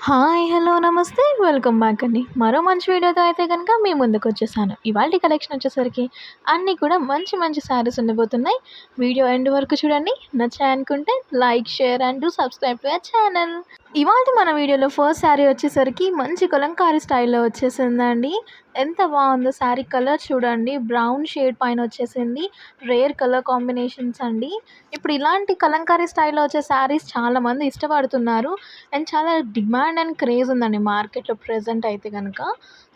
Hi! Hello! నమస్తే. Welcome back అండి. మరో మంచి వీడియోతో అయితే గనుక మీ ముందుకొచ్చేసాను. ఇవాల్టి కలెక్షన్ వచ్చేసరికి అన్నీ కూడా మంచి మంచి శారీస్ ఉండబోతున్నాయి. వీడియో ఎండ్ వరకు చూడండి. నచ్చాయనుకుంటే like, share and do subscribe to our channel. ఇవాల్టి మన వీడియోలో ఫస్ట్ శారీ వచ్చేసరికి మంచి కలంకారీ స్టైల్‌లో వచ్చేసిందండి. ఎంత బావుందో శారీ కలర్ చూడండి. బ్రౌన్ షేడ్ పైన వచ్చేసింది. రేర్ కలర్ కాంబినేషన్స్ అండి. ఇప్పుడు ఇలాంటి కలంకారీ స్టైల్‌లో వచ్చే శారీస్ చాలామంది ఇష్టపడుతున్నారు. అండ్ చాలా డిమాండ్ అండ్ క్రేజ్ ఉందండి మార్కెట్‌లో ప్రెజెంట్ అయితే గనక.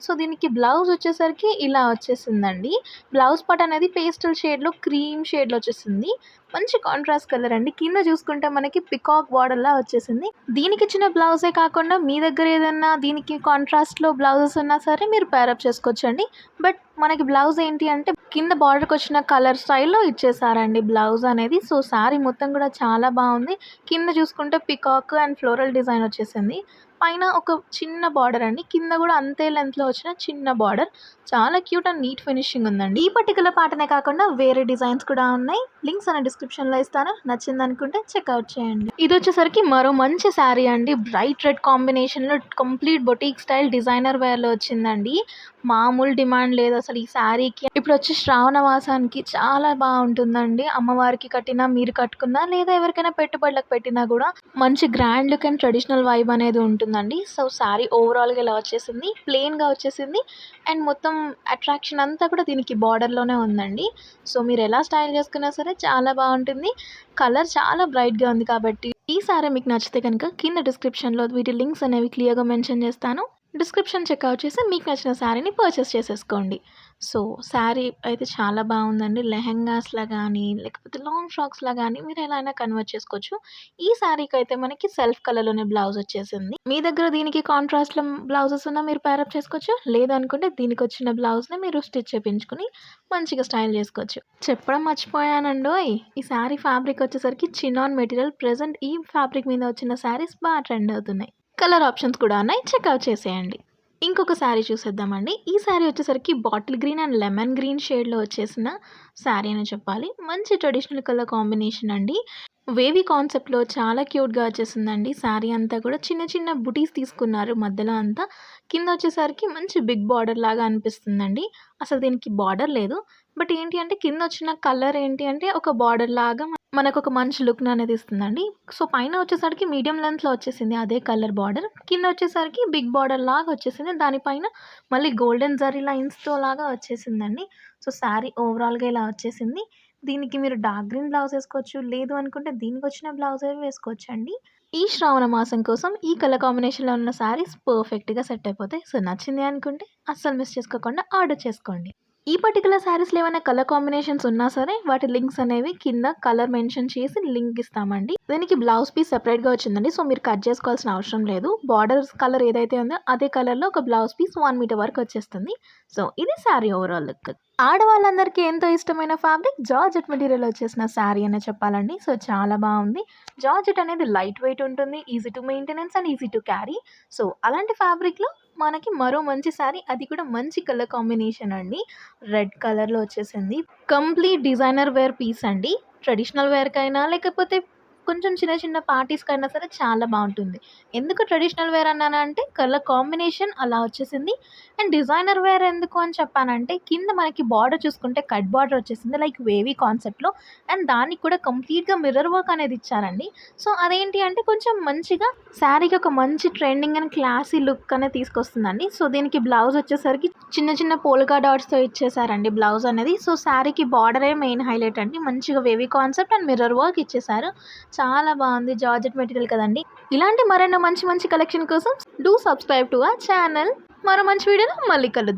సో, దీనికి బ్లౌజ్ వచ్చేసరికి ఇలా వచ్చేసిందండి. బ్లౌజ్ పార్ట్ అనేది పేస్టల్ షేడ్‌లో క్రీమ్ షేడ్‌లో వచ్చేసింది. మంచి కాంట్రాస్ట్ కలర్ అండి. కింద చూసుకుంటే మనకి పికాక్ బార్డర్‌లా వచ్చేసింది. దీనికిచ్చిన బ్లౌజే కాకుండా మీ దగ్గర ఏదన్నా దీనికి కాంట్రాస్ట్‌లో బ్లౌజెస్ ఉన్నా సరే మీరు పేరప్ చేసుకోవచ్చండి. బట్ మనకి బ్లౌజ్ ఏంటి అంటే కింద బార్డర్‌కొచ్చిన కలర్ స్టైల్‌లో ఇచ్చేసారండి బ్లౌజ్ అనేది. సో, శారీ మొత్తం కూడా చాలా బావుంది. కింద చూసుకుంటే పికాక్ అండ్ ఫ్లోరల్ డిజైన్ వచ్చేసింది. పైన ఒక చిన్న బార్డర్ అండి. కింద కూడా అంతే లెంగ్త్‌లో వచ్చిన చిన్న బార్డర్. చాలా క్యూట్ అండ్ నీట్ ఫినిషింగ్ ఉందండి. ఈ పర్టిక్యులర్ పార్ట్‌నే కాకుండా వేరే డిజైన్స్ కూడా ఉన్నాయి. లింక్స్ అనే డిస్క్రిప్షన్‌లో ఇస్తాను. నచ్చిందనుకుంటే చెక్‌ఔట్ చేయండి. ఇదొచ్చేసరికి మరో మంచి శారీ అండి. బ్రైట్ రెడ్ కాంబినేషన్‌లో కంప్లీట్ బొటిక్ స్టైల్ డిజైనర్ వేర్‌లో వచ్చిందండి. మామూలు డిమాండ్ లేదు అసలు ఈ శారీకి. ఇప్పుడొచ్చే శ్రావణ మాసానికి చాలా బావుంటుందండి. అమ్మవారికి కట్టినా, మీరు కట్టుకున్నా లేదా ఎవరికైనా పెట్టుబడులకు పెట్టినా కూడా మంచి grand look and traditional vibe అనేది ఉంటుందండి. సో, శారీ ఓవరాల్‌గా ఇలా వచ్చేసింది. ప్లెయిన్‌గా వచ్చేసింది. అండ్ మొత్తం అట్రాక్షన్ అంతా కూడా దీనికి బార్డర్‌లోనే ఉందండి. సో, మీరు ఎలా స్టైల్ చేసుకున్నా సరే చాలా బావుంటుంది. కలర్ చాలా బ్రైట్‌గా ఉంది కాబట్టి ఈ శారీ మీకు నచ్చితే కనుక కింద డిస్క్రిప్షన్‌లో వీటి లింక్స్ అనేవి క్లియర్‌గా మెన్షన్ చేస్తాను. డిస్క్రిప్షన్ చెక్‌ఔట్ చేసి మీకు నచ్చిన శారీని పర్చేస్ చేసేసుకోండి. సో, శారీ అయితే చాలా బావుందండి. లెహెంగాస్‌లా గానీ, లేకపోతే లాంగ్ ఫ్రాక్స్‌లా గానీ మీరు ఎలా అయినా కన్వర్ట్ చేసుకోవచ్చు. ఈ శారీకైతే మనకి సెల్ఫ్ కలర్‌లోనే బ్లౌజ్ వచ్చేసింది. మీ దగ్గర దీనికి కాంట్రాస్ట్‌లో బ్లౌజెస్ ఉన్నా మీరు పేరప్ చేసుకోవచ్చు. లేదనుకుంటే దీనికొచ్చిన బ్లౌజ్‌ని మీరు స్టిచ్ చేపించుకొని మంచిగా స్టైల్ చేసుకోవచ్చు. చెప్పడం మర్చిపోయానండోయ్! ఈ శారీ ఫ్యాబ్రిక్ వచ్చేసరికి చినాన్ మెటీరియల్. ప్రెజెంట్ ఈ ఫ్యాబ్రిక్ మీద వచ్చిన శారీస్ ట్రెండ్ అవుతున్నాయి. కలర్ ఆప్షన్స్ కూడా ఉన్నాయి. చెక్‌ఔట్ చేసేయండి. ఇంకొక శారీ చూసేద్దామండి. ఈ శారీ వచ్చేసరికి bottle green and lemon green షేడ్‌లో వచ్చేసిన శారీ అనే చెప్పాలి. మంచి ట్రెడిషనల్ కలర్ కాంబినేషన్ అండి. వేవీ కాన్సెప్ట్‌లో చాలా క్యూట్‌గా వచ్చేసిందండి. శారీ అంతా కూడా చిన్న చిన్న బుటీస్ తీసుకున్నారు మధ్యలో అంతా. కింద వచ్చేసరికి మంచి బిగ్ బార్డర్ లాగా అనిపిస్తుందండి. అసలు దీనికి బార్డర్ లేదు. బట్ ఏంటి అంటే కింద వచ్చిన కలర్ ఏంటి అంటే ఒక బార్డర్ లాగా మనకొక మంచి లుక్‌ని అనేది ఇస్తుందండి. సో, పైన వచ్చేసరికి మీడియం లెంగ్త్‌లో వచ్చేసింది అదే కలర్ బార్డర్. కింద వచ్చేసరికి బిగ్ బార్డర్ లాగా వచ్చేసింది. దానిపైన మళ్ళీ గోల్డెన్ జరీ లైన్స్‌తో లాగా వచ్చేసిందండి. సో, శారీ ఓవరాల్‌గా ఇలా వచ్చేసింది. దీనికి మీరు డార్క్ గ్రీన్ బ్లౌజ్ ఏసుకోవచ్చు. లేదు అనుకుంటే దీనికొచ్చిన బ్లౌజే వేసుకోవచ్చండి. ఈ శ్రావణ మాసం కోసం ఈ కలర్ కాంబినేషన్‌లో ఉన్న శారీస్ పర్ఫెక్ట్‌గా సెట్ అయిపోతాయి. సో, నచ్చింది అనుకుంటే అస్సలు మిస్ చేసుకోకుండా ఆర్డర్ చేసుకోండి. ఈ పర్టిక్యులర్ శారీస్‌లో ఏమైనా కలర్ కాంబినేషన్స్ ఉన్నా సరే వాటి లింక్స్ అనేవి కింద కలర్ మెన్షన్ చేసి లింక్ ఇస్తామండి. దీనికి బ్లౌజ్ పీస్ సెపరేట్‌గా వచ్చిందండి. సో, మీరు కట్ చేసుకోవాల్సిన అవసరం లేదు. బార్డర్స్ కలర్ ఏదైతే ఉందో అదే కలర్‌లో ఒక బ్లౌజ్ పీస్ 1 మీటర్ వరకు వచ్చేస్తుంది. సో, ఇది శారీ ఓవరాల్ లుక్. ఆడవాళ్ళందరికీ ఎంతో ఇష్టమైన ఫ్యాబ్రిక్ జార్జెట్ మెటీరియల్ వచ్చేసిన శారీ అనే చెప్పాలండి. సో, చాలా బావుంది. జార్జెట్ అనేది లైట్ వెయిట్ ఉంటుంది. Easy to maintenance and easy to carry. So, అలాంటి ఫ్యాబ్రిక్‌లో మనకి మరో మంచి శారీ, అది కూడా మంచి కలర్ కాంబినేషన్ అండి. రెడ్ కలర్‌లో వచ్చేసింది. కంప్లీట్ డిజైనర్ వేర్ పీస్ అండి. ట్రెడిషనల్ వేర్‌కైనా లేకపోతే కొంచెం చిన్న చిన్న పార్టీస్‌కైనా సరే చాలా బావుంటుంది. ఎందుకు ట్రెడిషనల్ వేర్ అన్నానంటే కలర్ కాంబినేషన్ అలా వచ్చేసింది. అండ్ డిజైనర్ వేర్ ఎందుకు అని చెప్పానంటే కింద మనకి బార్డర్ చూసుకుంటే కట్ బార్డర్ వచ్చేసింది. లైక్ వేవీ కాన్సెప్ట్‌లో. అండ్ దానికి కూడా కంప్లీట్‌గా మిర్రర్ వర్క్ అనేది ఇచ్చారండి. సో, అదేంటి అంటే కొంచెం మంచిగా శారీకి ఒక మంచి ట్రెండింగ్ అండ్ క్లాసీ లుక్ అనేది తీసుకొస్తుందండి. సో, దీనికి బ్లౌజ్ వచ్చేసరికి చిన్న చిన్న పోల్కా డాట్స్‌తో ఇచ్చేసారండి బ్లౌజ్ అనేది. సో, శారీకి బార్డరే మెయిన్ హైలైట్ అండి. మంచిగా wavy concept and mirror work ఇచ్చేసారు. చాలా బావుంది. జార్జెట్ మెటీరియల్ కదండీ! ఇలాంటి మరెన్నో మంచి మంచి కలెక్షన్ కోసం do subscribe to our channel. మరో మంచి వీడియోలో మళ్ళీ కలుద్దాం.